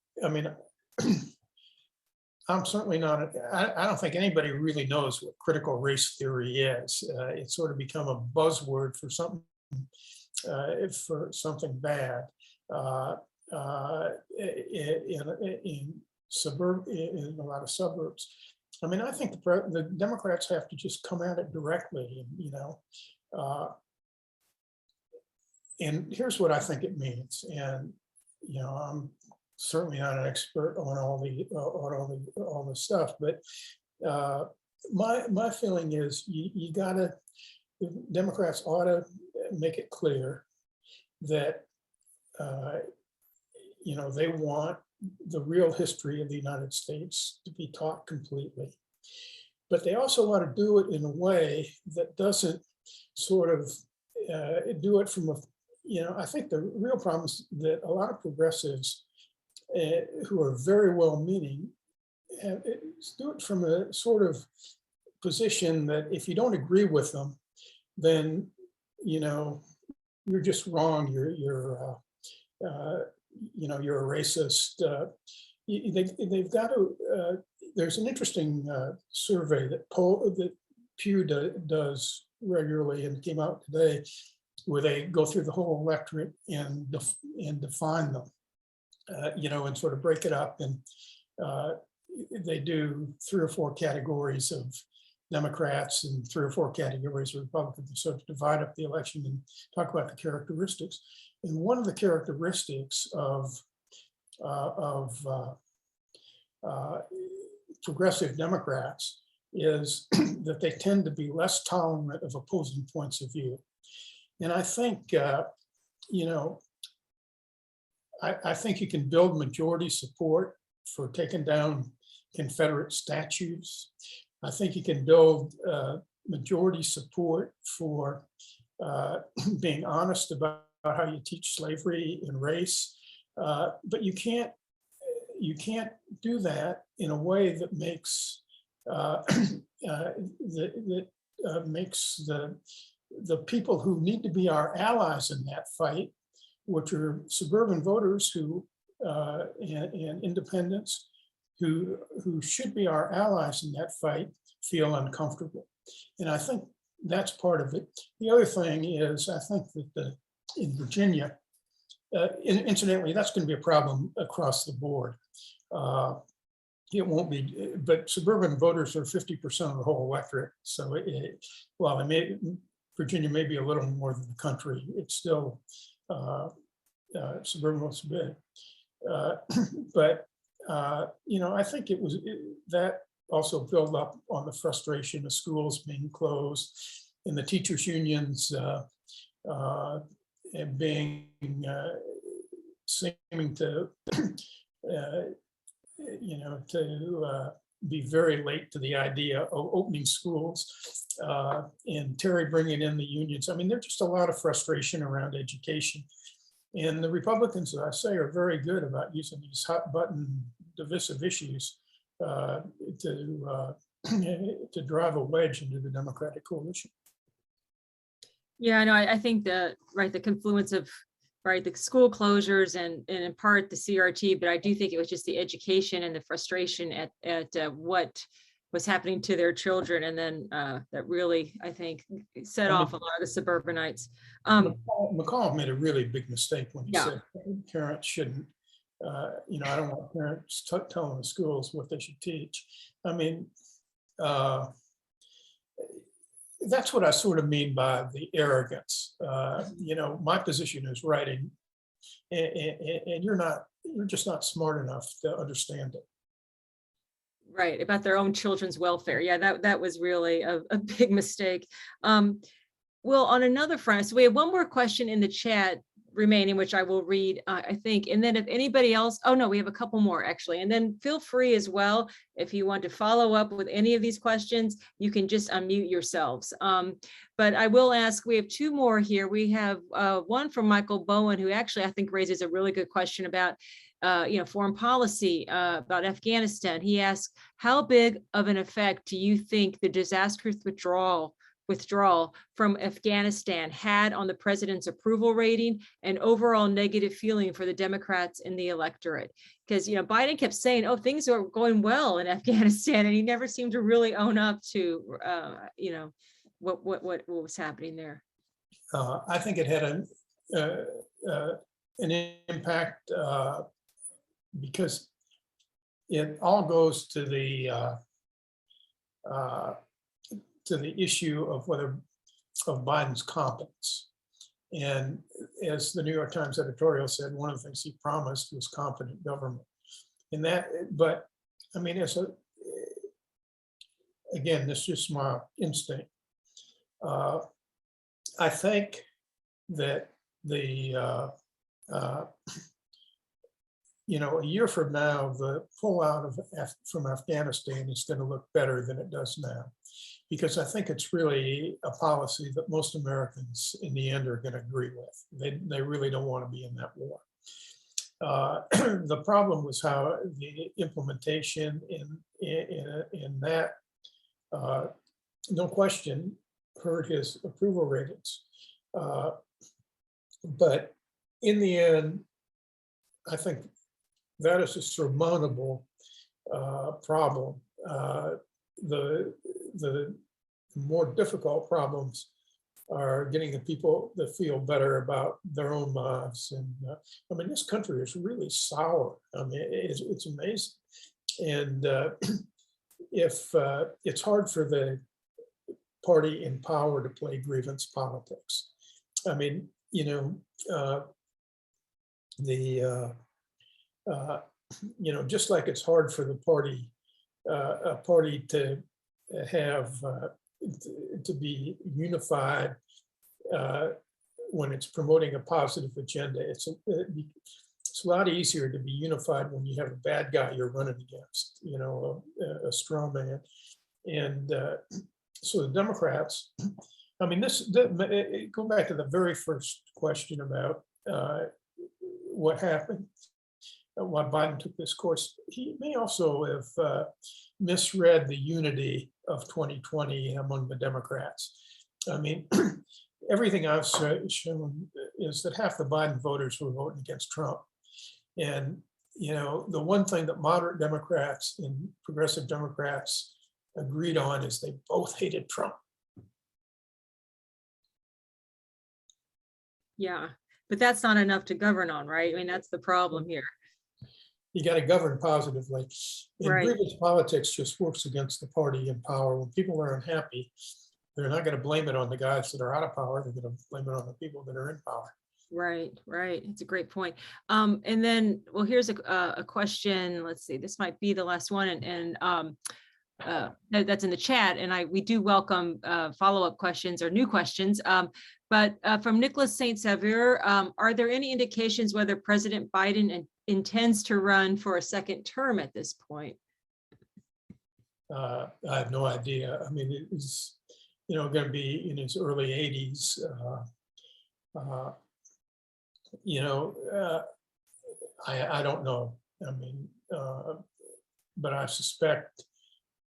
I'm certainly not, I don't think anybody really knows what critical race theory is. It's sort of become a buzzword for something bad in a lot of suburbs. I think the Democrats have to just come at it directly, and here's what I think it means. And, I'm certainly not an expert on all the stuff, but my feeling is you gotta, the Democrats ought to make it clear that, they want the real history of the United States to be taught completely. But they also want to do it in a way that doesn't sort of do it from a, I think the real problem is that a lot of progressives who are very well-meaning do it from a sort of position that if you don't agree with them, then, you're just wrong. You're a racist. They've got to. There's an interesting survey that Pew does regularly and came out today, where they go through the whole electorate and define them, and sort of break it up. And they do 3 or 4 categories of Democrats and 3 or 4 categories of Republicans, sort of divide up the election and talk about the characteristics. And one of the characteristics of progressive Democrats is that they tend to be less tolerant of opposing points of view. And I think, I think you can build majority support for taking down Confederate statues. I think you can build majority support for being honest about how you teach slavery and race, but you can't do that in a way that makes makes the people who need to be our allies in that fight, which are suburban voters who and independents who should be our allies in that fight, feel uncomfortable. And I think that's part of it. The other thing is, I think that in Virginia, incidentally, that's going to be a problem across the board. It won't be, but suburban voters are 50% of the whole electorate. So while Virginia may be a little more than the country, it's still suburban votes big. But I think that also built up on the frustration of schools being closed and the teachers' unions and seeming to be very late to the idea of opening schools, and Terry bringing in the unions. I mean, there's just a lot of frustration around education. And the Republicans, as I say, are very good about using these hot button divisive issues to drive a wedge into the Democratic coalition. Yeah, no, I think the confluence of the school closures and in part the CRT, but I do think it was just the education and the frustration at what was happening to their children, and then that really, I think, set off a lot of the suburbanites. McCall made a really big mistake when he said parents shouldn't. I don't want parents telling the schools what they should teach. I mean, that's what I sort of mean by the arrogance. My position is right, and you're just not smart enough to understand it. Right, about their own children's welfare. Yeah, that was really a big mistake. Well, on another front, so we have one more question in the chat remaining, which I will read, I think. And then if anybody else, oh no, we have a couple more actually. And then feel free as well, if you want to follow up with any of these questions, you can just unmute yourselves. But I will ask, we have 2 more here. We have one from Michael Bowen, who actually I think raises a really good question about foreign policy, about Afghanistan. He asks, how big of an effect do you think the disastrous withdrawal from Afghanistan had on the president's approval rating and overall negative feeling for the Democrats in the electorate? Because Biden kept saying, "Oh, things are going well in Afghanistan," and he never seemed to really own up to what was happening there. I think it had an impact because it all goes to the issue of Biden's competence. And as the New York Times editorial said, one of the things he promised was competent government. But I mean, again, this is just my instinct. I think that a year from now, the pullout from Afghanistan is going to look better than it does now, because I think it's really a policy that most Americans in the end are going to agree with. They really don't want to be in that war. The problem was how the implementation in that, no question, hurt his approval ratings. But in the end, I think that is a surmountable problem. The more difficult problems are getting the people that feel better about their own lives. And I mean, this country is really sour. I mean, it's amazing. And if it's hard for the party in power to play grievance politics. I mean, just like it's hard for the party, a party to have to be unified when it's promoting a positive agenda. It's a lot easier to be unified when you have a bad guy you're running against, a straw man. And so the Democrats, I mean, go back to the very first question about what happened, why Biden took this course. He may also have misread the unity of 2020 among the Democrats. I mean, everything I've shown is that half the Biden voters were voting against Trump. And, the one thing that moderate Democrats and progressive Democrats agreed on is they both hated Trump. Yeah, but that's not enough to govern on, right? I mean, that's the problem here. You got to govern positively. And Right. grievance politics just works against the party in power. When people are unhappy, they're not going to blame it on the guys that are out of power. They're going to blame it on the people that are in power. Right. It's a great point. And then, well, here's a question. Let's see, this might be the last one, and that's in the chat. And we do welcome follow-up questions or new questions. But from Nicholas St. Saveur, are there any indications whether President Biden intends to run for a second term at this point? I have no idea. I mean, it's going to be in his early 80s. I don't know. I mean, but I suspect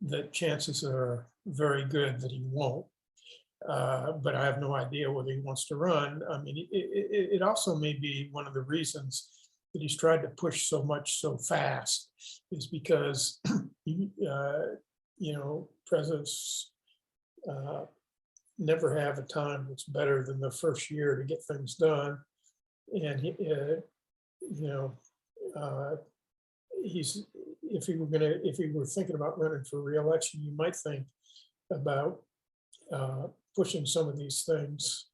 that chances are very good that he won't. But I have no idea whether he wants to run. I mean, it also may be one of the reasons that he's tried to push so much so fast is because, presidents never have a time that's better than the first year to get things done. And if he were thinking about running for re-election, you might think about pushing some of these things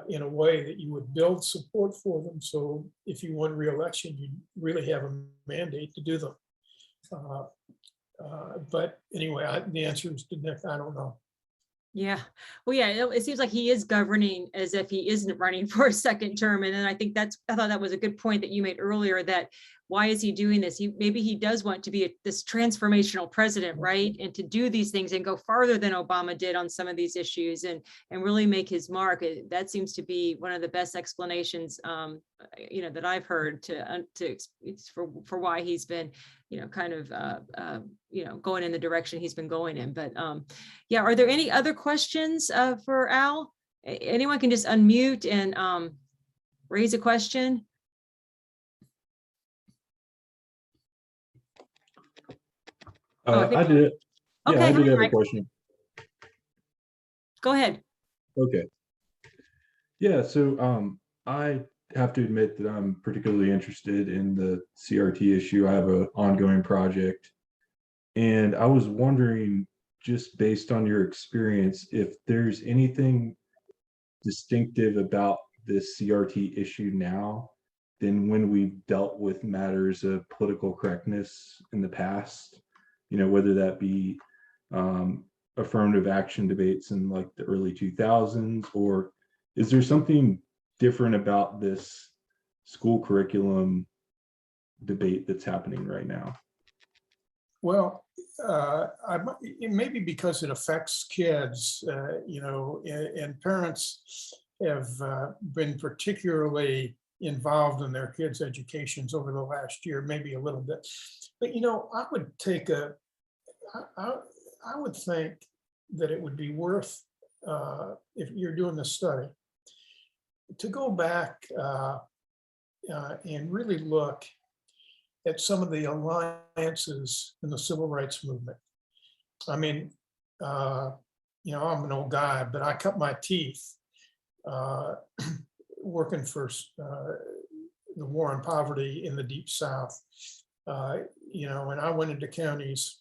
in a way that you would build support for them. So if you won re-election, you really have a mandate to do them. But anyway, the answer is I don't know. Yeah. Well, yeah, it seems like he is governing as if he isn't running for a second term. And then I thought that was a good point that you made earlier, that why is he doing this? Maybe he does want to be this transformational president, right? And to do these things and go farther than Obama did on some of these issues and really make his mark. That seems to be one of the best explanations, that I've heard for why he's been, kind of, going in the direction he's been going in. But yeah, are there any other questions for Al? Anyone can just unmute and raise a question. I did. Yeah, Okay, I did have a question. Go ahead. Okay. Yeah, so I have to admit that I'm particularly interested in the CRT issue. I have an ongoing project, and I was wondering, just based on your experience, if there's anything distinctive about this CRT issue now than when we've dealt with matters of political correctness in the past. Whether that be affirmative action debates in like the early 2000s, or is there something different about this school curriculum debate that's happening right now? Well, it may be because it affects kids, and parents have been particularly involved in their kids' educations over the last year, maybe a little bit. But, I would take I would think that it would be worth, if you're doing this study, to go back and really look at some of the alliances in the civil rights movement. I mean, I'm an old guy, but I cut my teeth working for the war on poverty in the Deep South. And I went into counties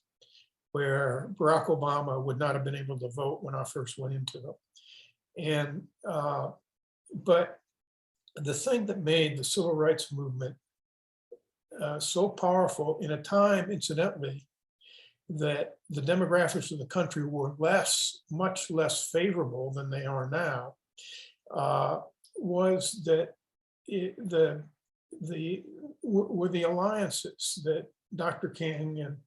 where Barack Obama would not have been able to vote when I first went into them. And, but the thing that made the civil rights movement so powerful in a time, incidentally, that the demographics of the country were much less favorable than they are now, was that were the alliances that Dr. King and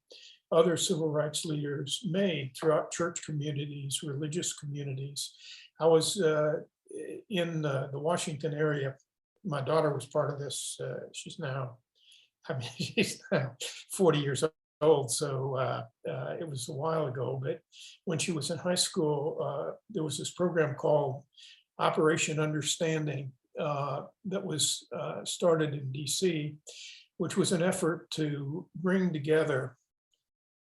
other civil rights leaders made throughout church communities, religious communities. I was in the Washington area. My daughter was part of this. She's now 40 years old, so it was a while ago. But when she was in high school, there was this program called Operation Understanding that was started in DC, which was an effort to bring together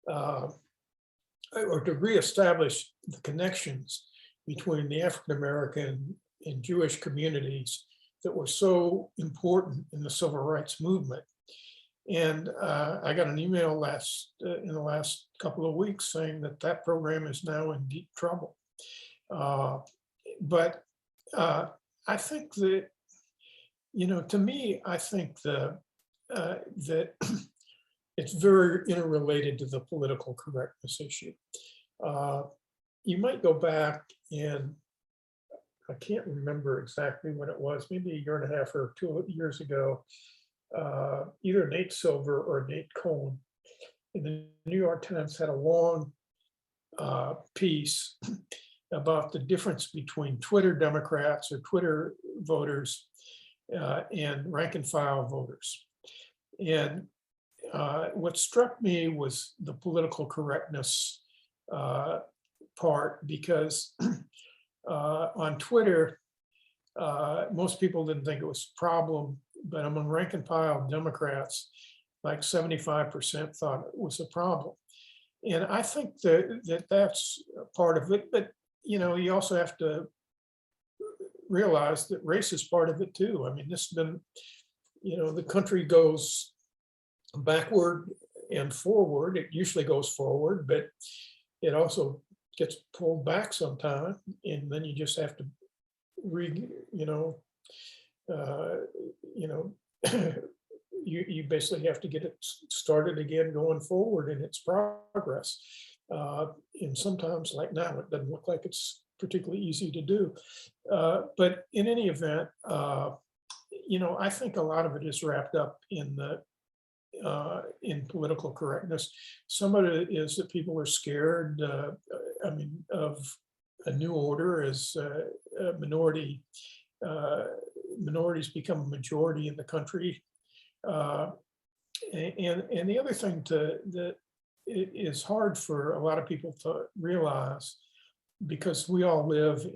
or to reestablish the connections between the African American and Jewish communities that were so important in the civil rights movement. And I got an email in the last couple of weeks saying that program is now in deep trouble. But I think that, to me, I think that it's very interrelated to the political correctness issue. You might go back, and I can't remember exactly when it was, maybe a year and a half or 2 years ago, either Nate Silver or Nate Cohn in the New York Times had a long piece about the difference between Twitter Democrats or Twitter voters and rank and file voters. And what struck me was the political correctness part, because on Twitter, most people didn't think it was a problem, but among rank and file Democrats, like 75% thought it was a problem. And I think that's part of it, but you also have to realize that race is part of it too. I mean, this has been, the country goes backward and forward. It usually goes forward, but it also gets pulled back sometime, and then you just have to you basically have to get it started again going forward in its progress. And sometimes, like now, it doesn't look like it's particularly easy to do. But in any event, I think a lot of it is wrapped up in political correctness. Some of it is that people are scared, of a new order as minorities become a majority in the country. And the other thing that it is hard for a lot of people to realize, because we all live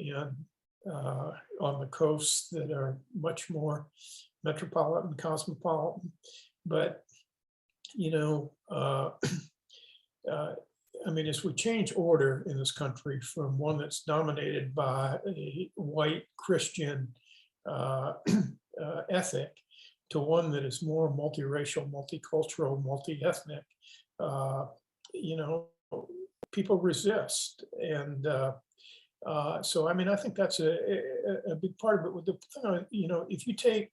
on the coasts that are much more metropolitan, cosmopolitan, but as we change order in this country from one that's dominated by a white Christian ethic to one that is more multiracial, multicultural, multi-ethnic, people resist. And so, I think that's a big part of it. With if you take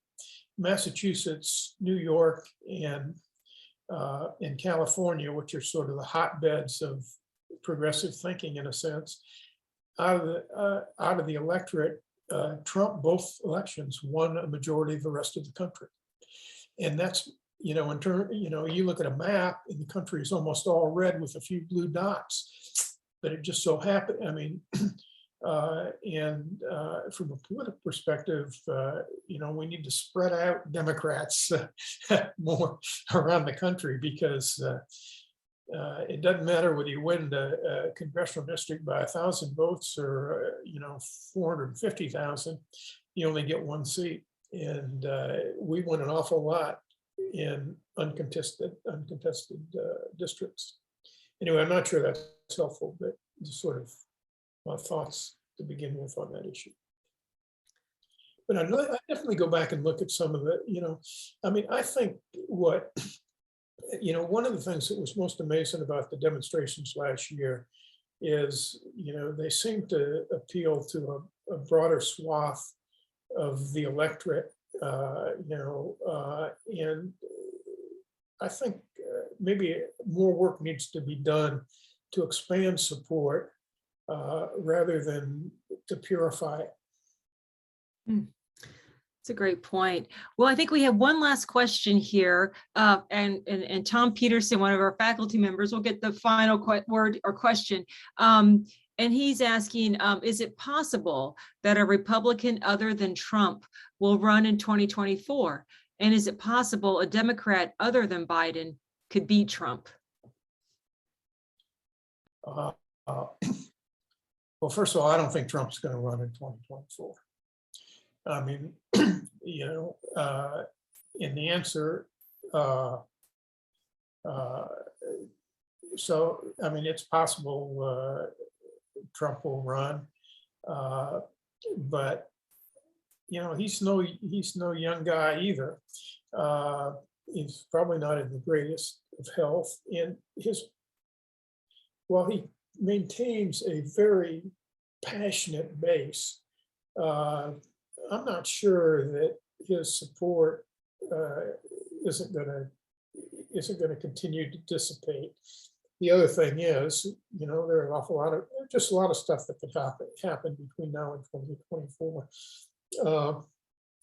Massachusetts, New York, and California, which are sort of the hotbeds of progressive thinking in a sense. Out of the electorate, Trump both elections won a majority of the rest of the country. And that's, you know, you look at a map and the country is almost all red with a few blue dots, but it just so happened, I mean, from a political perspective, you know, we need to spread out Democrats more around the country, because it doesn't matter whether you win the congressional district by 1,000 votes or, you know, 450,000, you only get one seat. And we won an awful lot in uncontested districts. Anyway, I'm not sure that's helpful, but just sort of my thoughts to begin with on that issue. But I definitely go back and look at some of the, you know, I mean, I think what, you know, one of the things that was most amazing about the demonstrations last year is, you know, they seem to appeal to a broader swath of the electorate, you know, and I think maybe more work needs to be done to expand support rather than to purify it. That's a great point. Well, I think we have one last question here, and Tom Peterson, one of our faculty members, will get the final word or question. And he's asking, is it possible that a Republican other than Trump will run in 2024? And is it possible a Democrat other than Biden could beat Trump? Well, first of all, I don't think Trump's going to run in 2024. I mean, you know, and the answer, so, I mean, it's possible Trump will run, but, you know, he's no young guy either. He's probably not in the greatest of health, and while he maintains a very passionate base, I'm not sure that his support isn't going to continue to dissipate. The other thing is, you know, there are just a lot of stuff that could happen between now and 2024,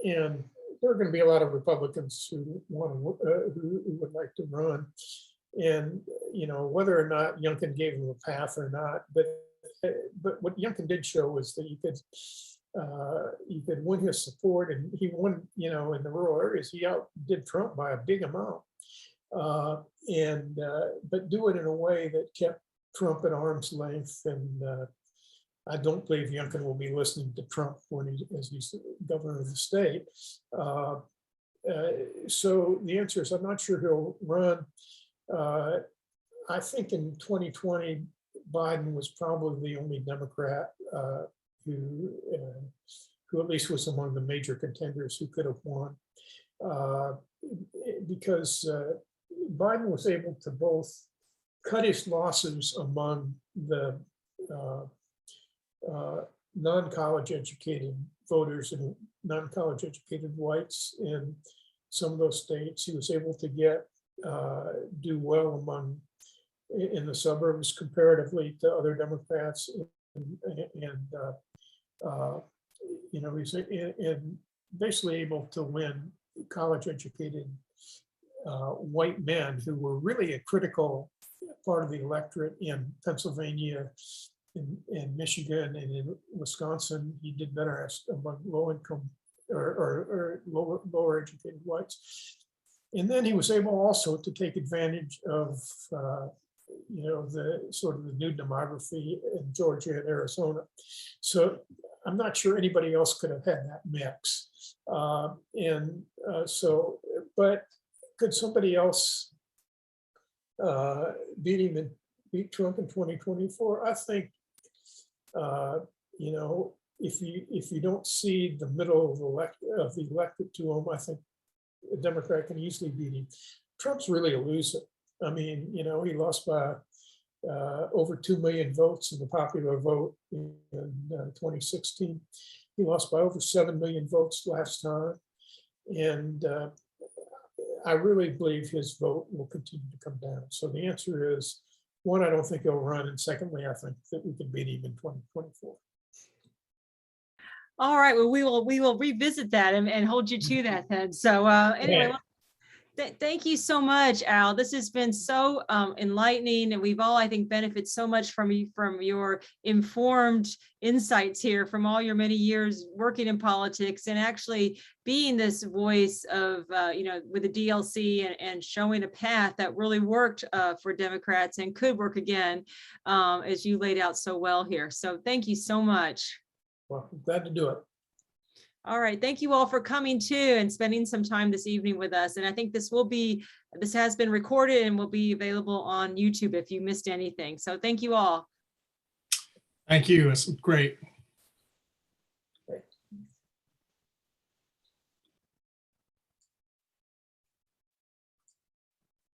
and there are going to be a lot of Republicans who would like to run, and you know, whether or not Youngkin gave them a path or not, but what Youngkin did show was that you could win his support, and he won, you know, in the rural areas. He outdid Trump by a big amount, but do it in a way that kept Trump at arm's length. And I don't believe Youngkin will be listening to Trump as he's governor of the state. So the answer is, I'm not sure he'll run. I think in 2020, Biden was probably the only Democrat who at least was among the major contenders who could have won, because Biden was able to both cut his losses among the non-college educated voters and non-college educated whites in some of those states. He was able to do well in the suburbs comparatively to other Democrats, and you know, he's basically able to win college-educated white men who were really a critical part of the electorate in Pennsylvania, in Michigan, and in Wisconsin. He did better among low-income or lower educated whites. And then he was able also to take advantage of you know, the sort of the new demography in Georgia and Arizona. So I'm not sure anybody else could have had that mix. But could somebody else beat Trump in 2024? I think, you know, if you don't see the middle of the electorate to him, I think a Democrat can easily beat him. Trump's really a loser. I mean, you know, he lost by over 2 million votes in the popular vote in 2016. He lost by over 7 million votes last time. And I really believe his vote will continue to come down. So the answer is, One, I don't think he'll run, and secondly, I think that we could beat him in 2024. All right, well, we will revisit that and hold you to that then. So anyway, Yeah. well, thank you so much, Al. This has been so enlightening, and we've all, I think, benefited so much from your informed insights here from all your many years working in politics and actually being this voice of, with the DLC and showing a path that really worked for Democrats and could work again, as you laid out so well here. So thank you so much. Well, I'm glad to do it. All right. Thank you all for coming too and spending some time this evening with us. And I think this has been recorded and will be available on YouTube if you missed anything. So thank you all. Thank you. It's great.